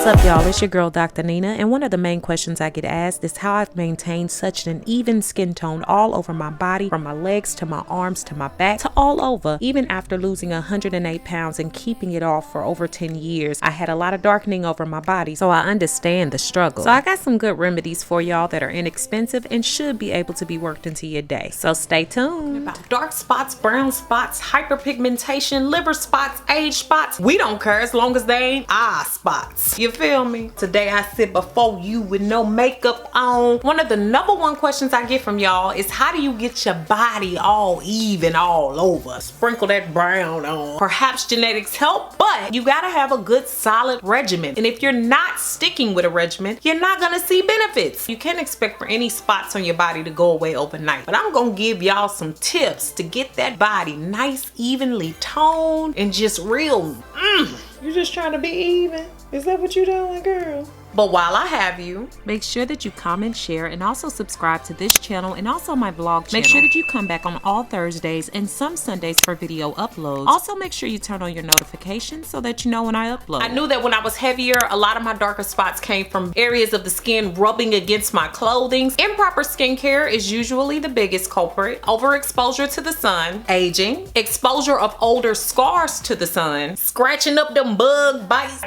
What's up, y'all? It's your girl, Dr. Nina, and one of the main questions I get asked is how I've maintained such an even skin tone all over my body, from my legs to my arms to my back to all over. Even after losing 108 pounds and keeping it off for over 10 years, I had a lot of darkening over my body, so I understand the struggle. So I got some good remedies for y'all that are inexpensive and should be able to be worked into your day. So stay tuned. About dark spots, brown spots, hyperpigmentation, liver spots, age spots, we don't care as long as they ain't eye spots. You feel me? Today I sit before you with no makeup on. One of the #1 questions I get from y'all is, how do you get your body all even all over? Sprinkle that brown on. Perhaps genetics help, but you gotta have a good solid regimen. And if you're not sticking with a regimen, you're not gonna see benefits. You can't expect for any spots on your body to go away overnight. But I'm gonna give y'all some tips to get that body nice, evenly toned, and just real, You're just trying to be even? Is that what you doing, girl? But while I have you, make sure that you comment, share, and also subscribe to this channel and also my vlog channel. Make sure that you come back on all Thursdays and some Sundays for video uploads. Also, make sure you turn on your notifications so that you know when I upload. I knew that when I was heavier, a lot of my darker spots came from areas of the skin rubbing against my clothing. Improper skincare is usually the biggest culprit. Overexposure to the sun, aging, exposure of older scars to the sun, scratching up them bug bites,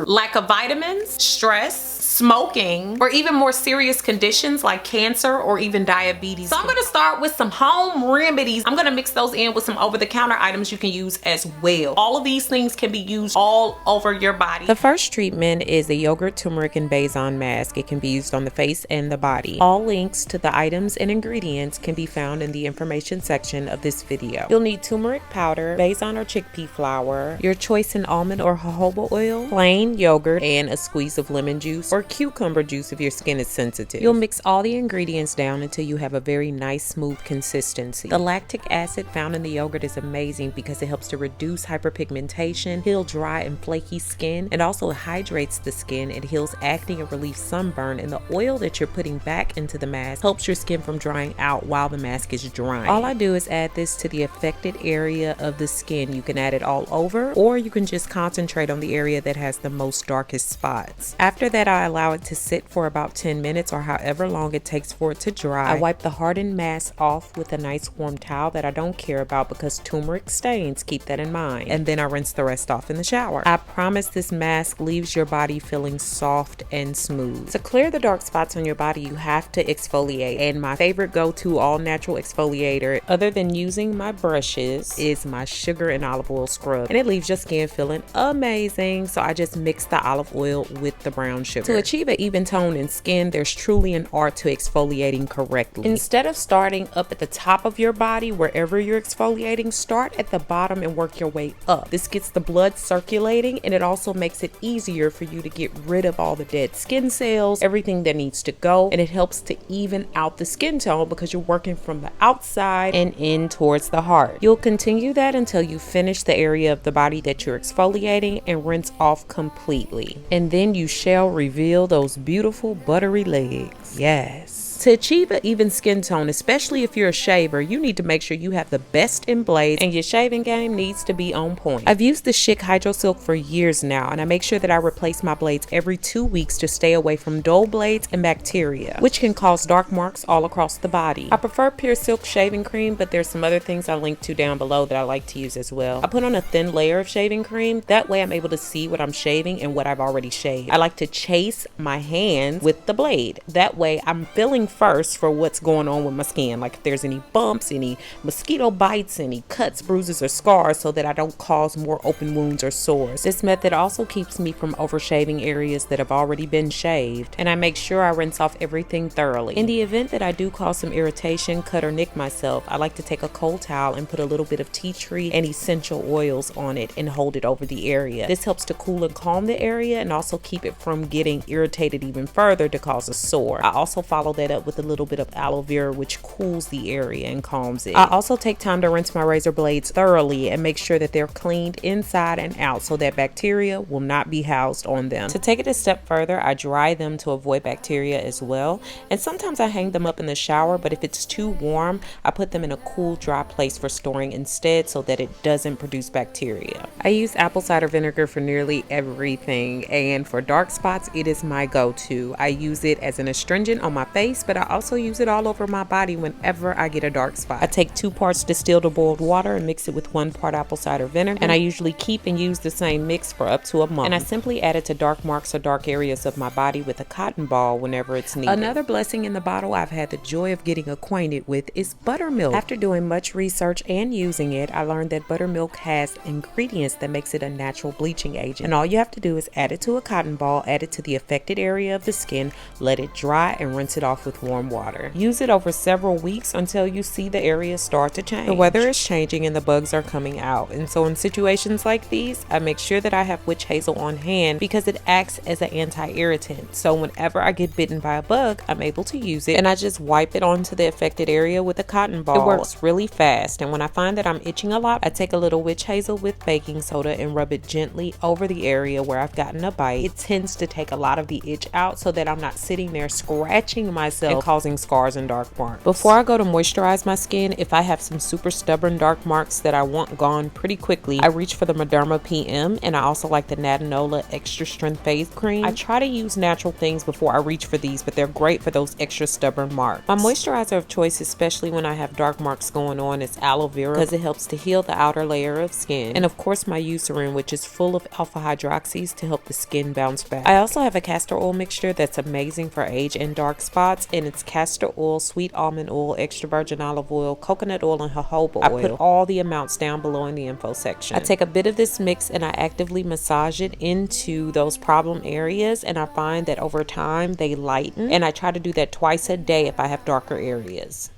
lack of vitamins, stress, smoking, or even more serious conditions like cancer or even diabetes. So I'm gonna start with some home remedies. I'm gonna mix those in with some over-the-counter items you can use as well. All of these things can be used all over your body. The first treatment is the yogurt, turmeric, and Besan mask. It can be used on the face and the body. All links to the items and ingredients can be found in the information section of this video. You'll need turmeric powder, Besan or chickpea flour, your choice in almond or jojoba oil, plain yogurt, and a squeeze of lemon juice or cucumber juice if your skin is sensitive. You'll mix all the ingredients down until you have a very nice smooth consistency. The lactic acid found in the yogurt is amazing because it helps to reduce hyperpigmentation, heal dry and flaky skin, and also hydrates the skin. It heals acne and relieves sunburn, and the oil that you're putting back into the mask helps your skin from drying out while the mask is drying. All I do is add this to the affected area of the skin. You can add it all over, or you can just concentrate on the area that has the most darkest spots. After that, I allow it to sit for about 10 minutes or however long it takes for it to dry. I wipe the hardened mask off with a nice warm towel that I don't care about because turmeric stains, keep that in mind. And then I rinse the rest off in the shower. I promise this mask leaves your body feeling soft and smooth. To clear the dark spots on your body, you have to exfoliate. And my favorite go-to all natural exfoliator, other than using my brushes, is my sugar and olive oil scrub. And it leaves your skin feeling amazing. So I just mix the olive oil with the brown sugar. To achieve an even tone in skin, there's truly an art to exfoliating correctly. Instead of starting up at the top of your body, wherever you're exfoliating, start at the bottom and work your way up. This gets the blood circulating, and it also makes it easier for you to get rid of all the dead skin cells, everything that needs to go, and it helps to even out the skin tone because you're working from the outside and in towards the heart. You'll continue that until you finish the area of the body that you're exfoliating and rinse off completely. And then you shall reveal those beautiful buttery legs. Yes. To achieve an even skin tone, especially if you're a shaver, you need to make sure you have the best in blades and your shaving game needs to be on point. I've used the Schick Hydro Silk for years now, and I make sure that I replace my blades every 2 weeks to stay away from dull blades and bacteria, which can cause dark marks all across the body. I prefer Pure Silk shaving cream, but there's some other things I'll link to down below that I like to use as well. I put on a thin layer of shaving cream. That way I'm able to see what I'm shaving and what I've already shaved. I like to chase my hands with the blade. That way I'm feeling first for what's going on with my skin, like if there's any bumps, any mosquito bites, any cuts, bruises, or scars, so that I don't cause more open wounds or sores. This method also keeps me from overshaving areas that have already been shaved, and I make sure I rinse off everything thoroughly. In the event that I do cause some irritation, cut, or nick myself, I like to take a cold towel and put a little bit of tea tree and essential oils on it and hold it over the area. This helps to cool and calm the area and also keep it from getting irritated even further to cause a sore. I also follow that up up with a little bit of aloe vera, which cools the area and calms it. I also take time to rinse my razor blades thoroughly and make sure that they're cleaned inside and out so that bacteria will not be housed on them. To take it a step further, I dry them to avoid bacteria as well. And sometimes I hang them up in the shower, but if it's too warm, I put them in a cool, dry place for storing instead so that it doesn't produce bacteria. I use apple cider vinegar for nearly everything, and for dark spots, it is my go-to. I use it as an astringent on my face, but I also use it all over my body whenever I get a dark spot. I take 2 parts distilled or boiled water and mix it with 1 part apple cider vinegar, and I usually keep and use the same mix for up to a month. And I simply add it to dark marks or dark areas of my body with a cotton ball whenever it's needed. Another blessing in the bottle I've had the joy of getting acquainted with is buttermilk. After doing much research and using it, I learned that buttermilk has ingredients that makes it a natural bleaching agent. And all you have to do is add it to a cotton ball, add it to the affected area of the skin, let it dry, and rinse it off with warm water. Use it over several weeks until you see the area start to change. The weather is changing and the bugs are coming out, and so in situations like these, I make sure that I have witch hazel on hand because it acts as an anti-irritant. So whenever I get bitten by a bug, I'm able to use it, and I just wipe it onto the affected area with a cotton ball. It works really fast, and when I find that I'm itching a lot, I take a little witch hazel with baking soda and rub it gently over the area where I've gotten a bite. It tends to take a lot of the itch out so that I'm not sitting there scratching myself and causing scars and dark marks. Before I go to moisturize my skin, if I have some super stubborn dark marks that I want gone pretty quickly, I reach for the Mederma PM, and I also like the Natanola Extra Strength Face Cream. I try to use natural things before I reach for these, but they're great for those extra stubborn marks. My moisturizer of choice, especially when I have dark marks going on, is aloe vera because it helps to heal the outer layer of skin. And of course my Eucerin, which is full of alpha hydroxys to help the skin bounce back. I also have a castor oil mixture that's amazing for age and dark spots, and it's castor oil, sweet almond oil, extra virgin olive oil, coconut oil, and jojoba oil. I put all the amounts down below in the info section. I take a bit of this mix and I actively massage it into those problem areas, and I find that over time they lighten, and I try to do that twice a day if I have darker areas.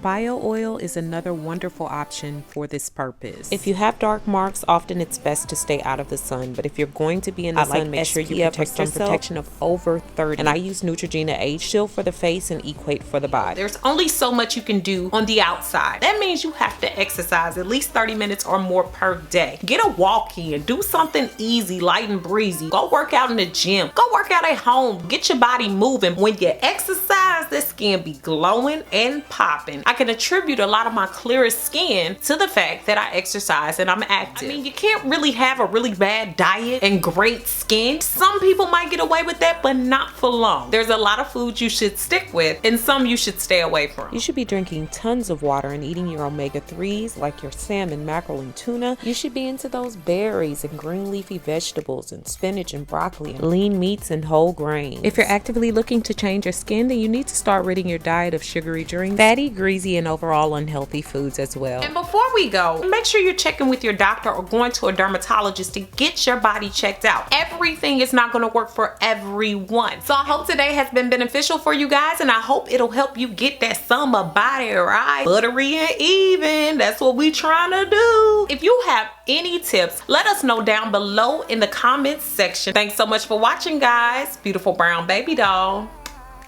Bio oil is another wonderful option for this purpose. If you have dark marks, often it's best to stay out of the sun, but if you're going to be in the sun, make sure you protect yourself. Protection of over 30. And I use Neutrogena Age Shield for the face and Equate for the body. There's only so much you can do on the outside. That means you have to exercise at least 30 minutes or more per day. Get a walk in, do something easy, light and breezy. Go work out in the gym, go work out at home, get your body moving. When you exercise, the skin be glowing and popping. I can attribute a lot of my clearest skin to the fact that I exercise and I'm active. I mean, you can't really have a really bad diet and great skin. Some people might get away with that, but not for long. There's a lot of foods you should stick with and some you should stay away from. You should be drinking tons of water and eating your omega-3s like your salmon, mackerel, and tuna. You should be into those berries and green leafy vegetables and spinach and broccoli and lean meats and whole grains. If you're actively looking to change your skin, then you need to start ridding your diet of sugary drinks, fatty, greasy, and overall unhealthy foods as well. And before we go, make sure you're checking with your doctor or going to a dermatologist to get your body checked out. Everything is not going to work for everyone. So I hope today has been beneficial for you guys, and I hope it'll help you get that summer body right, buttery and even. That's what we trying to do. If you have any tips, let us know down below in the comments section. Thanks so much for watching, guys. Beautiful brown baby doll.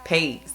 Peace.